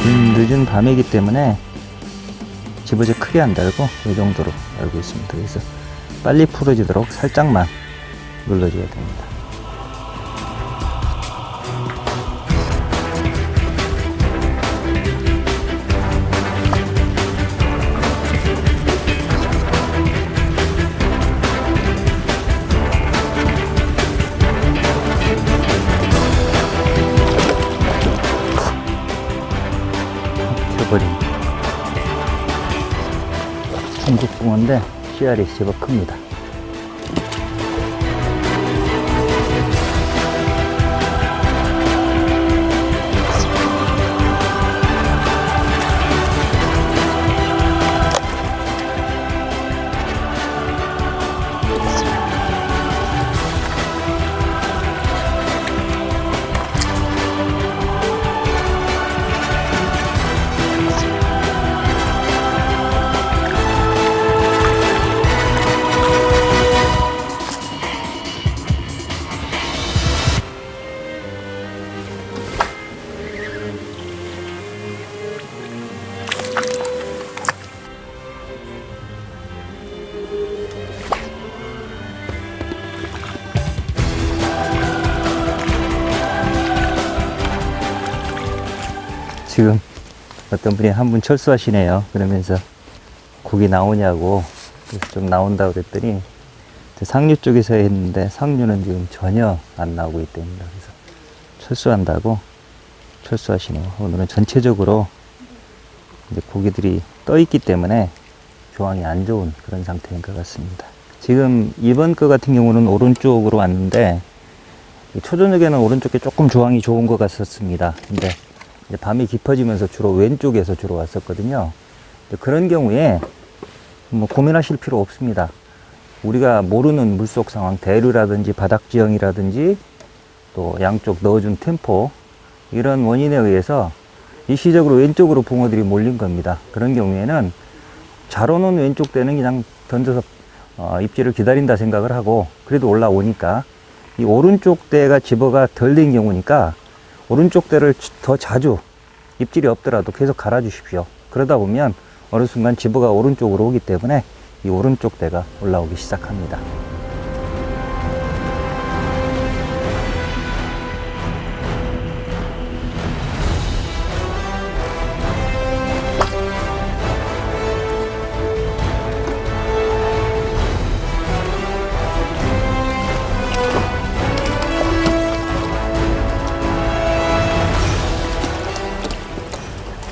늦은 밤이기 때문에 집어제 크게 안 달고 이 정도로 알고 있습니다. 그래서 빨리 풀어지도록 살짝만 눌러줘야 됩니다. 버린 한국붕어인데 씨알이 제법 큽니다. 지금 어떤 분이 한 분 철수하시네요. 그러면서 고기 나오냐고 그래서 좀 나온다고 그랬더니 상류 쪽에서 했는데 상류는 지금 전혀 안 나오고 있답니다. 그래서 철수한다고 철수하시네요. 오늘은 전체적으로 이제 고기들이 떠 있기 때문에 조항이 안 좋은 그런 상태인 것 같습니다. 지금 이번 거 같은 경우는 오른쪽으로 왔는데 초저녁에는 오른쪽에 조금 조항이 좋은 것 같았습니다. 근데 이제 밤이 깊어지면서 주로 왼쪽에서 주로 왔었거든요. 그런 경우에 뭐 고민하실 필요 없습니다. 우리가 모르는 물속 상황, 대류라든지 바닥 지형이라든지 또 양쪽 넣어준 템포 이런 원인에 의해서 일시적으로 왼쪽으로 붕어들이 몰린 겁니다. 그런 경우에는 자로는 왼쪽 대는 그냥 던져서 입질을 기다린다 생각을 하고 그래도 올라오니까 이 오른쪽 대가 집어가 덜 된 경우니까 오른쪽 대를 더 자주 입질이 없더라도 계속 갈아 주십시오. 그러다 보면 어느 순간 집어가 오른쪽으로 오기 때문에 이 오른쪽 대가 올라오기 시작합니다.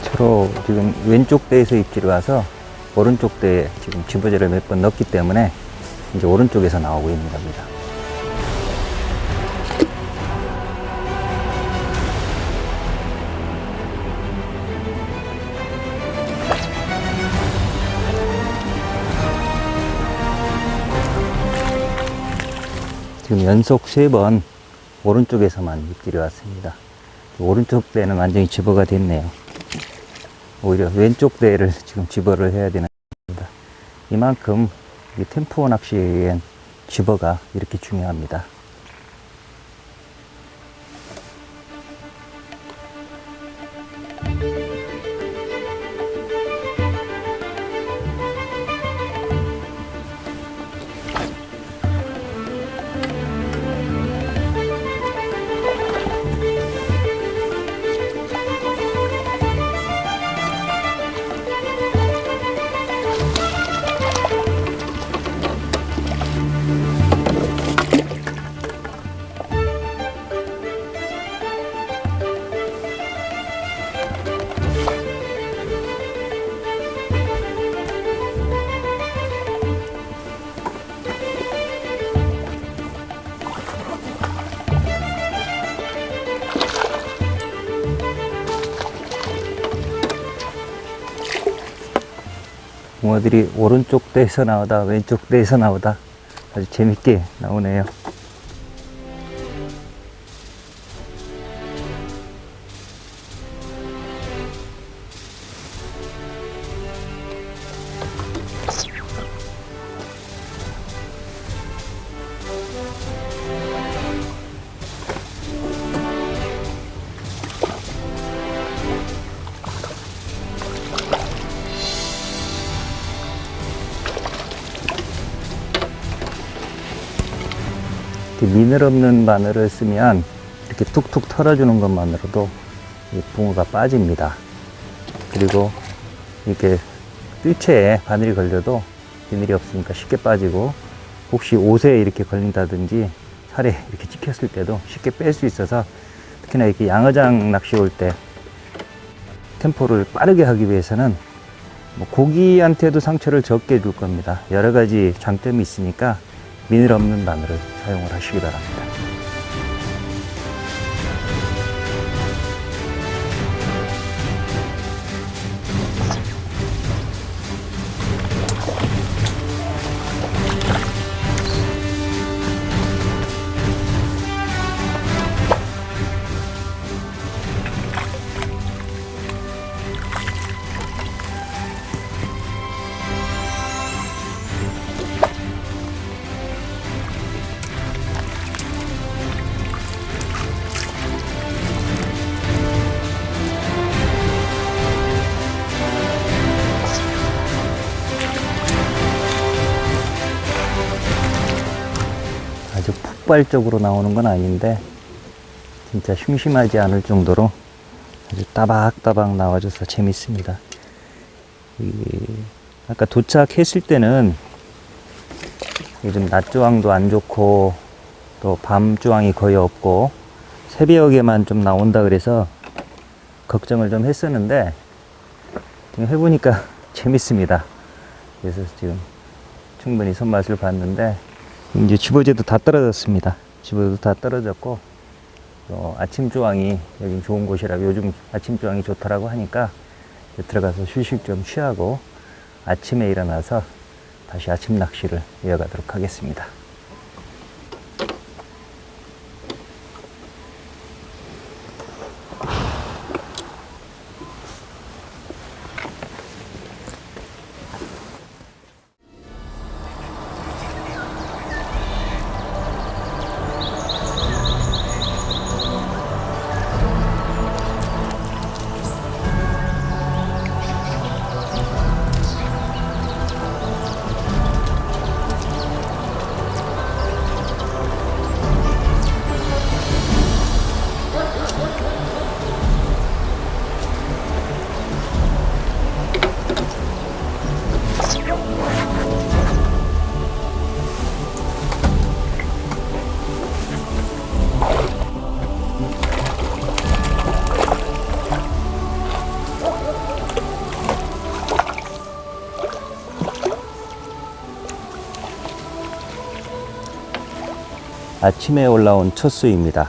서로 지금 왼쪽 대에서 입질이 와서 오른쪽 대에 지금 집어제를 몇 번 넣었기 때문에 이제 오른쪽에서 나오고 있는 겁니다. 지금 연속 3번 오른쪽에서만 입질이 왔습니다. 오른쪽 대는 완전히 집어가 됐네요. 오히려 왼쪽 대를 지금 집어를 해야 되는 겁니다. 이만큼 이 템포 낚시엔 집어가 이렇게 중요합니다. 붕어들이 오른쪽 대에서 나오다 왼쪽 대에서 나오다 아주 재밌게 나오네요. 이렇게 미늘 없는 바늘을 쓰면 이렇게 툭툭 털어주는 것만으로도 이 붕어가 빠집니다. 그리고 이렇게 뜰채에 바늘이 걸려도 비늘이 없으니까 쉽게 빠지고, 혹시 옷에 이렇게 걸린다든지 살에 이렇게 찍혔을 때도 쉽게 뺄 수 있어서, 특히나 이렇게 양어장 낚시 올 때 템포를 빠르게 하기 위해서는 뭐 고기한테도 상처를 적게 줄 겁니다. 여러 가지 장점이 있으니까 미늘 없는 바늘을 사용을 하시기 바랍니다. 아주 폭발적으로 나오는 건 아닌데 진짜 심심하지 않을 정도로 아주 따박따박 나와줘서 재밌습니다. 아까 도착했을 때는 요즘 낮조항도 안 좋고 또 밤조항이 거의 없고 새벽에만 좀 나온다 그래서 걱정을 좀 했었는데, 지금 해보니까 재밌습니다. 그래서 지금 충분히 손맛을 봤는데, 이제 집어제도 다 떨어졌습니다. 집어제도 다 떨어졌고, 아침 조항이 여기 좋은 곳이라고, 요즘 아침 조항이 좋더라고 하니까 들어가서 휴식 좀 취하고 아침에 일어나서 다시 아침 낚시를 이어가도록 하겠습니다. 아침에 올라온 첫 수입니다.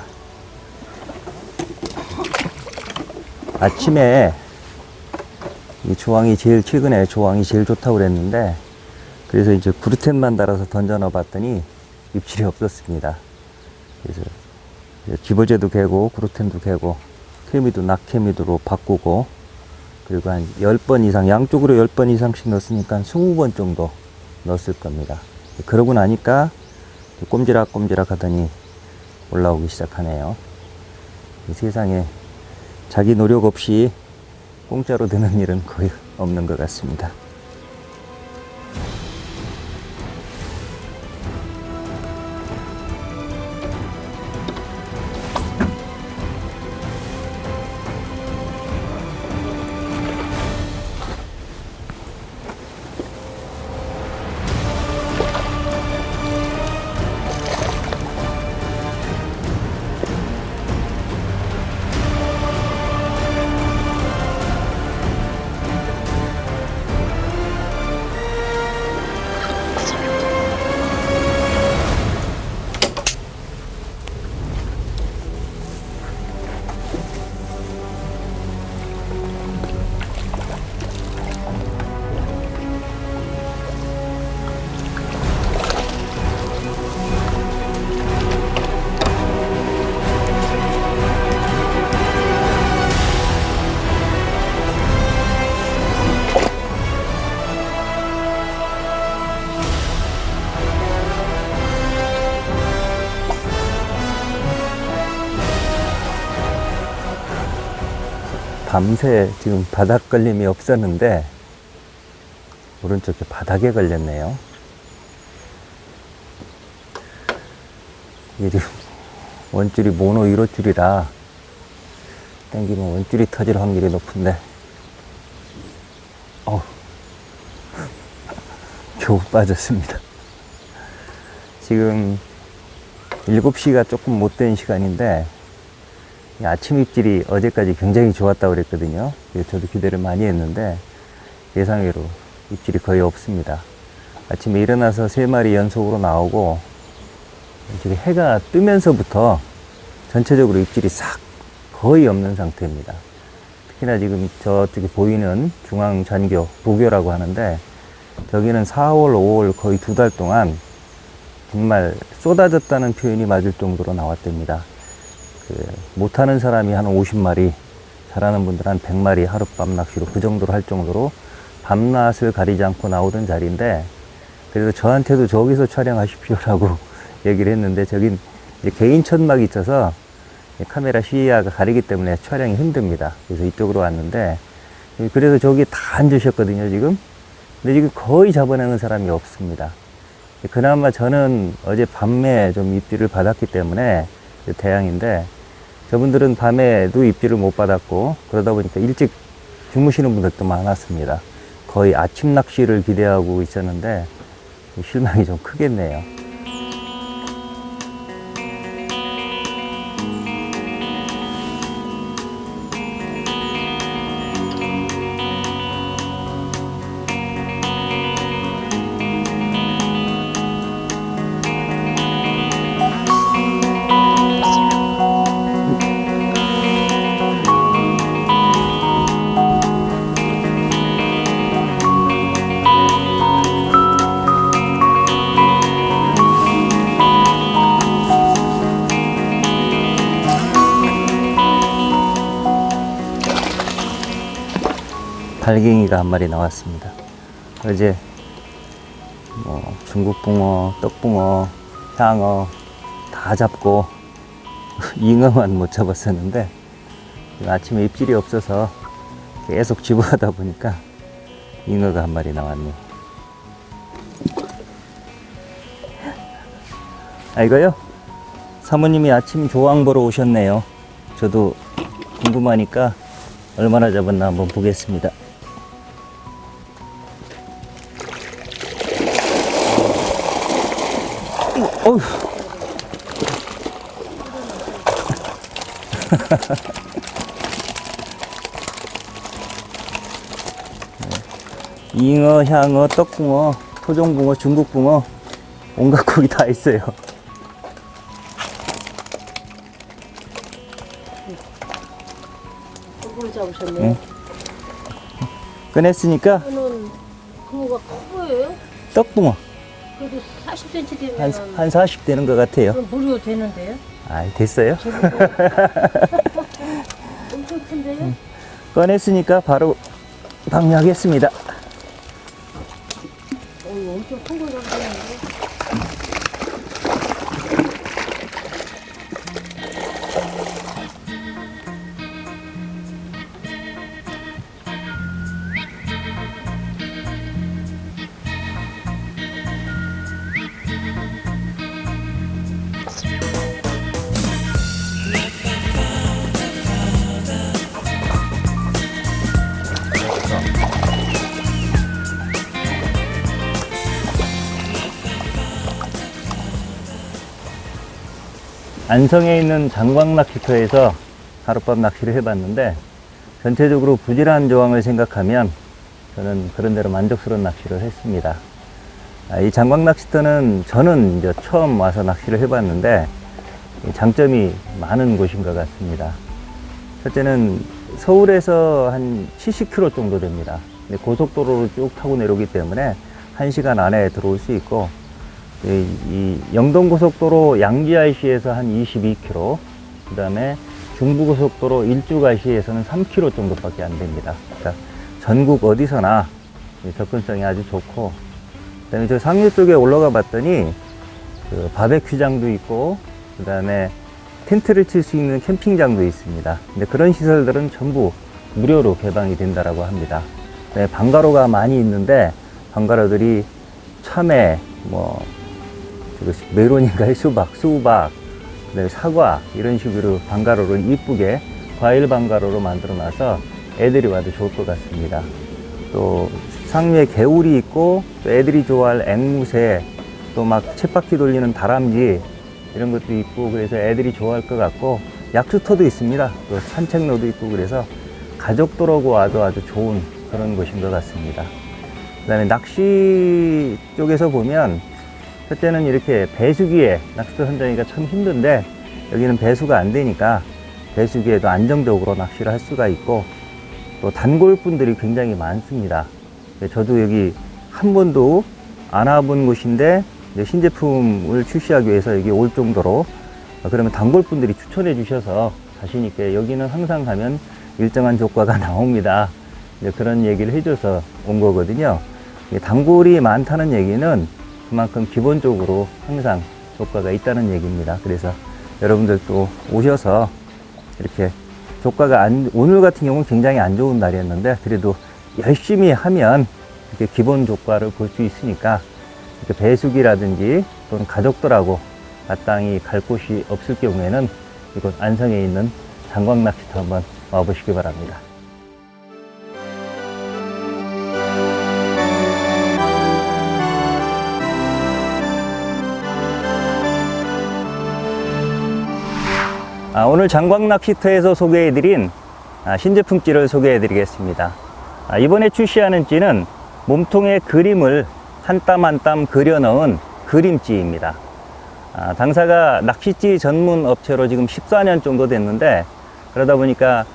아침에 이 조항이 제일, 최근에 조항이 제일 좋다고 그랬는데, 그래서 이제 구루텐만 달아서 던져 넣어 봤더니 입질이 없었습니다. 그래서 집어제도 개고 구루텐도 개고 케미도 낙케미도로 바꾸고, 그리고 한 10번 이상, 양쪽으로 10번 이상씩 넣었으니까 20번 정도 넣었을 겁니다. 그러고 나니까 꼼지락꼼지락 하더니 올라오기 시작하네요. 세상에 자기 노력 없이 공짜로 되는 일은 거의 없는 것 같습니다. 밤새 지금 바닥 걸림이 없었는데 오른쪽에 바닥에 걸렸네요. 이게 지금 원줄이 모노 1호줄이라 당기면 원줄이 터질 확률이 높은데, 겨우 빠졌습니다. 지금 7시가 조금 못된 시간인데, 아침 입질이 어제까지 굉장히 좋았다고 그랬거든요. 저도 기대를 많이 했는데 예상외로 입질이 거의 없습니다. 아침에 일어나서 3마리 연속으로 나오고, 지금 해가 뜨면서부터 전체적으로 입질이 싹 거의 없는 상태입니다. 특히나 지금 저쪽에 보이는 중앙잔교, 부교라고 하는데, 저기는 4월, 5월 거의 2달 동안 정말 쏟아졌다는 표현이 맞을 정도로 나왔답니다. 못하는 사람이 한 50마리, 잘하는 분들 한 100마리 하룻밤 낚시로 그 정도로 할 정도로 밤낮을 가리지 않고 나오던 자리인데, 그래서 저한테도 저기서 촬영하십시오라고 얘기를 했는데, 저긴 이제 개인 천막이 있어서 카메라 시야가 가리기 때문에 촬영이 힘듭니다. 그래서 이쪽으로 왔는데, 그래서 저기 다 앉으셨거든요, 지금. 근데 지금 거의 잡아내는 사람이 없습니다. 그나마 저는 어제 밤에 좀 입질을 받았기 때문에 대양인데, 저분들은 밤에도 입질을 못 받았고, 그러다 보니까 일찍 주무시는 분들도 많았습니다. 거의 아침 낚시를 기대하고 있었는데 실망이 좀 크겠네요. 발갱이가 한 마리 나왔습니다. 어제 중국붕어, 떡붕어, 향어 다 잡고 잉어만 못 잡았었는데, 아침에 입질이 없어서 계속 지부하다 보니까 잉어가 한 마리 나왔네요. 이거요? 사모님이 아침 조항 보러 오셨네요. 저도 궁금하니까 얼마나 잡았나 한번 보겠습니다. 어휴. 잉어, 향어, 떡붕어, 토종붕어, 중국붕어, 온갖 고기 다 있어요. 뭘 잡으셨네. 응. 꺼냈으니까 이거는 붕어가 커 보여요? 떡붕어 그래도 40cm 되면 한 40 되는 것 같아요. 그럼 무료 되는데요? 됐어요. 엄청 큰데요? 꺼냈으니까 바로 방류하겠습니다. 엄청 큰 거 잡으셨는데. 안성에 있는 장광낚시터에서 하룻밤 낚시를 해봤는데, 전체적으로 부실한 조항을 생각하면 저는 그런 대로 만족스러운 낚시를 했습니다. 이 장광낚시터는 저는 이제 처음 와서 낚시를 해봤는데 장점이 많은 곳인 것 같습니다. 첫째는 서울에서 한 70km 정도 됩니다. 고속도로를 쭉 타고 내려오기 때문에 1시간 안에 들어올 수 있고, 이 영동고속도로 양지IC에서 한 22km, 그 다음에 중부고속도로 일주가시에서는 3km 정도밖에 안 됩니다. 그러니까 전국 어디서나 접근성이 아주 좋고, 그 다음에 저 상류 쪽에 올라가 봤더니 그 바베큐장도 있고, 그 다음에 텐트를 칠 수 있는 캠핑장도 있습니다. 근데 그런 시설들은 전부 무료로 개방이 된다라고 합니다. 네, 방가로가 많이 있는데, 방가로들이 참외, 메론인가요? 수박, 그다음에 사과 이런 식으로 방가로를 이쁘게 과일 방가로로 만들어 놔서 애들이 와도 좋을 것 같습니다. 또 상류에 개울이 있고 또 애들이 좋아할 앵무새 또 막 쳇바퀴 돌리는 다람쥐 이런 것도 있고 그래서 애들이 좋아할 것 같고 약수터도 있습니다. 또 산책로도 있고 그래서 가족들하고 와도 아주 좋은 그런 곳인 것 같습니다. 그 다음에 낚시 쪽에서 보면 첫째는 이렇게 배수기에 낚시터 선정하기가 참 힘든데 여기는 배수가 안 되니까 배수기에도 안정적으로 낚시를 할 수가 있고 또 단골분들이 굉장히 많습니다. 저도 여기 한 번도 안 와본 곳인데 이제 신제품을 출시하기 위해서 여기 올 정도로 그러면 단골분들이 추천해 주셔서 자신있게 여기는 항상 가면 일정한 조과가 나옵니다. 이제 그런 얘기를 해줘서 온 거거든요. 단골이 많다는 얘기는 그만큼 기본적으로 항상 조과가 있다는 얘기입니다. 그래서 여러분들도 오셔서 이렇게 조과가 오늘 같은 경우는 굉장히 안 좋은 날이었는데 그래도 열심히 하면 이렇게 기본 조과를 볼 수 있으니까 이렇게 배수기라든지 또는 가족들하고 마땅히 갈 곳이 없을 경우에는 이곳 안성에 있는 장광낚시터 한번 와보시기 바랍니다. 오늘 장광낚시터에서 소개해드린 신제품 찌를 소개해드리겠습니다. 이번에 출시하는 찌는 몸통에 그림을 한 땀 한 땀 그려 넣은 그림찌입니다. 당사가 낚시찌 전문 업체로 지금 14년 정도 됐는데 그러다 보니까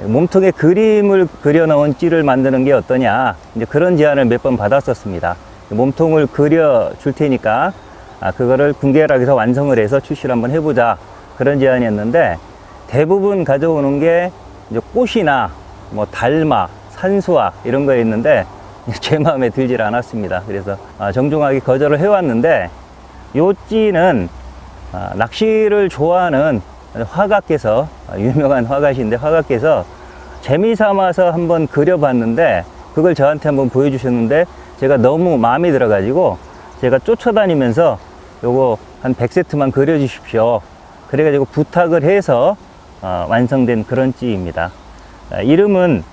몸통에 그림을 그려 넣은 찌를 만드는 게 어떠냐 이제 그런 제안을 몇 번 받았었습니다. 몸통을 그려 줄 테니까 그거를 군계락에서 완성을 해서 출시를 한번 해보자 그런 제안이었는데 대부분 가져오는 게 이제 꽃이나 뭐 달마, 산수화 이런 거였는데 제 마음에 들질 않았습니다. 그래서 정중하게 거절을 해왔는데 요 찌는 낚시를 좋아하는 화가께서 유명한 화가신데 화가께서 재미삼아서 한번 그려봤는데 그걸 저한테 한번 보여주셨는데 제가 너무 마음에 들어가지고 제가 쫓아다니면서 요거 한 100세트만 그려주십시오. 그래가지고 부탁을 해서 완성된 그런 찌입니다. 이름은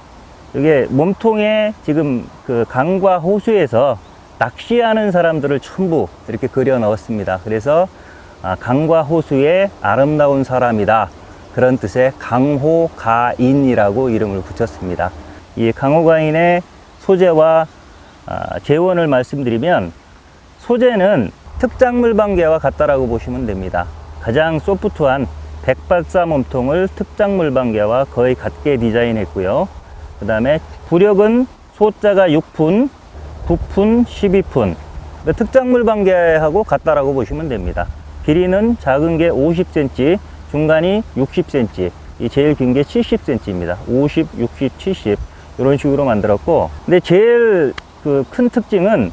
이게 몸통에 지금 그 강과 호수에서 낚시하는 사람들을 전부 이렇게 그려 넣었습니다. 그래서 강과 호수의 아름다운 사람이다 그런 뜻의 강호가인이라고 이름을 붙였습니다. 이 강호가인의 소재와 재원을 말씀드리면 소재는 특작물방개와 같다라고 보시면 됩니다. 가장 소프트한 백발사 몸통을 특작물방개와 거의 같게 디자인했고요. 그 다음에 부력은 소자가 6푼, 9푼, 12푼 특작물방개하고 같다라고 보시면 됩니다. 길이는 작은 게 50cm, 중간이 60cm, 이 제일 긴 게 70cm입니다. 50, 60, 70 이런 식으로 만들었고 근데 제일 그 큰 특징은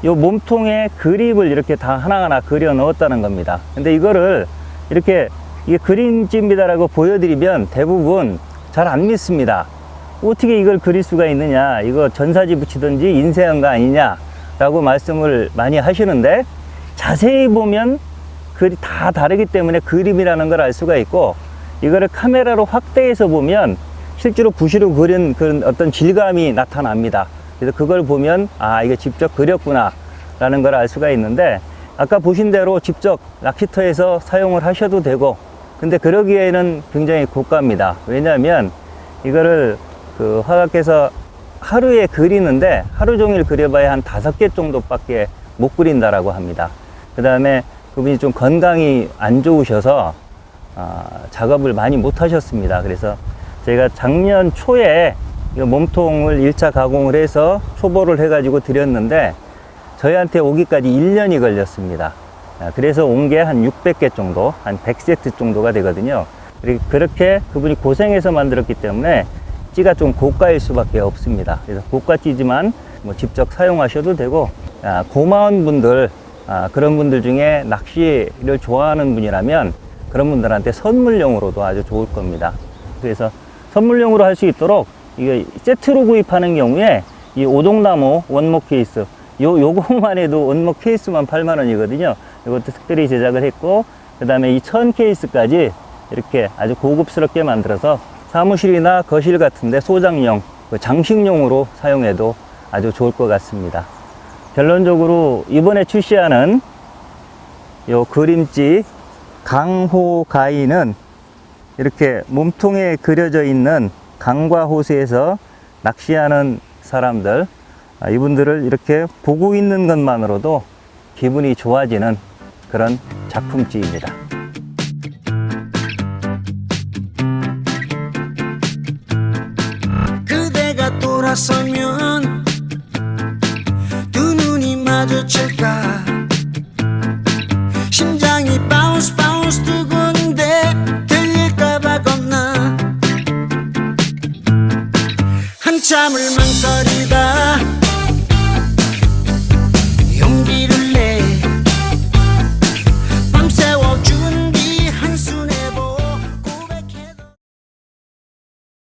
이 몸통에 그립을 이렇게 다 하나하나 그려 넣었다는 겁니다. 근데 이거를 이렇게 이게 그림집입니다라고 보여드리면 대부분 잘 안 믿습니다. 어떻게 이걸 그릴 수가 있느냐, 이거 전사지 붙이든지 인쇄한 거 아니냐 라고 말씀을 많이 하시는데 자세히 보면 글이 다 다르기 때문에 그림이라는 걸 알 수가 있고 이거를 카메라로 확대해서 보면 실제로 붓으로 그린 그런 어떤 질감이 나타납니다. 그래서 그걸 보면 이거 직접 그렸구나 라는 걸 알 수가 있는데 아까 보신 대로 직접 낚시터에서 사용을 하셔도 되고 근데 그러기에는 굉장히 고가입니다. 왜냐하면 이거를 그 화가께서 하루에 그리는데 하루 종일 그려봐야 한 5개 정도밖에 못 그린다라고 합니다. 그 다음에 그분이 좀 건강이 안 좋으셔서 작업을 많이 못 하셨습니다. 그래서 제가 작년 초에 이 몸통을 1차 가공을 해서 초보를 해가지고 드렸는데 저희한테 오기까지 1년이 걸렸습니다. 그래서 온 게 한 600개 정도, 한 100세트 정도가 되거든요. 그렇게 그분이 고생해서 만들었기 때문에 찌가 좀 고가일 수밖에 없습니다. 그래서 고가 찌지만 뭐 직접 사용하셔도 되고 고마운 분들, 그런 분들 중에 낚시를 좋아하는 분이라면 그런 분들한테 선물용으로도 아주 좋을 겁니다. 그래서 선물용으로 할 수 있도록 이게 세트로 구입하는 경우에 이 오동나무 원목 케이스 요것만 해도 원목 케이스만 8만원이거든요. 이것도 특별히 제작을 했고 그 다음에 이 천 케이스까지 이렇게 아주 고급스럽게 만들어서 사무실이나 거실 같은데 소장용, 장식용으로 사용해도 아주 좋을 것 같습니다. 결론적으로 이번에 출시하는 요 그림지 강호가이는 이렇게 몸통에 그려져 있는 강과 호수에서 낚시하는 사람들, 이분들을 이렇게 보고 있는 것만으로도 기분이 좋아지는 그런 작품지입니다. 그대가 돌아서면